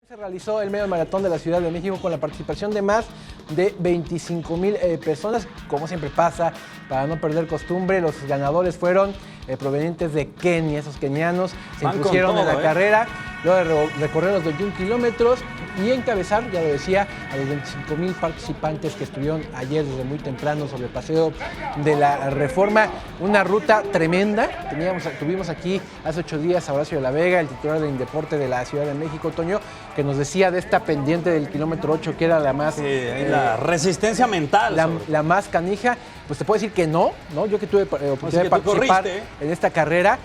Se realizó el medio maratón de la Ciudad de México con la participación de más de 25,000 personas. Como siempre pasa, para no perder costumbre, los ganadores fueron provenientes de Kenia. Esos kenianos se impusieron en la carrera, luego de recorrer los 21 kilómetros y encabezar, ya lo decía, a los 25,000 participantes que estuvieron ayer desde muy temprano sobre el paseo de la Reforma. Una ruta tremenda. Tuvimos aquí hace 8 días a Horacio de la Vega, el titular del Indeporte de la Ciudad de México, Toño, que nos decía de esta pendiente del kilómetro 8, que era la más... la resistencia mental. La más canija. Pues te puedo decir que no. Yo que tuve oportunidad de participar en esta carrera,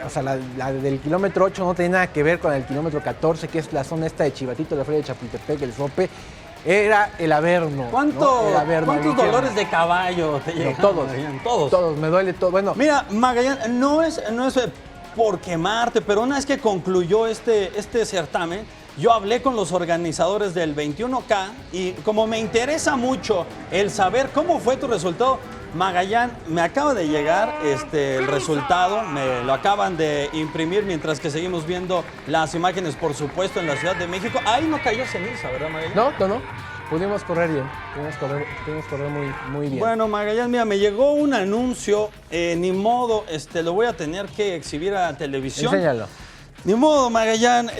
o sea, la del kilómetro 8 no tiene nada que ver con el kilómetro 14, que es la zona esta de Chivatito, la Feria de Chapultepec, el Sope. Era el Averno. ¿Cuántos dolores de caballo te llegan? Todos, me duele todo. Bueno, mira, Magallán, no es por quemarte, pero una vez que concluyó este certamen, yo hablé con los organizadores del 21K y como me interesa mucho el saber cómo fue tu resultado, Magallán, me acaba de llegar el resultado, me lo acaban de imprimir mientras que seguimos viendo las imágenes, por supuesto, en la Ciudad de México. Ahí no cayó ceniza, ¿verdad, Magallán? No. Pudimos correr bien, pudimos correr muy bien. Bueno, Magallán, mira, me llegó un anuncio, ni modo, lo voy a tener que exhibir a la televisión. Enséñalo. Ni modo, Magallán,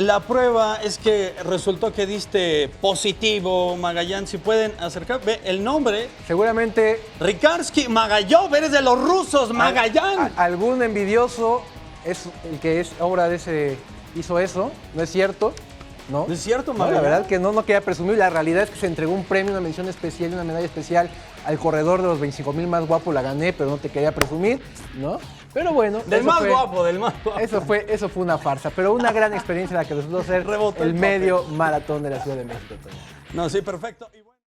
la prueba es que resultó que diste positivo, Magallán. Si pueden acercar, ve el nombre. Seguramente... Rikarsky Magallov, eres de los rusos, Magallán. Algún envidioso es el que es obra de ese, hizo eso, ¿no es cierto? ¿No? ¿No es cierto, Magallán? No, la verdad que no quería presumir. La realidad es que se entregó un premio, una mención especial y una medalla especial al corredor de los 25,000 más guapo. La gané, pero no te quería presumir, ¿no? Pero bueno. Del más guapo. Eso fue una farsa, pero una gran experiencia la que resultó ser el medio maratón de la Ciudad de México. No, sí, perfecto.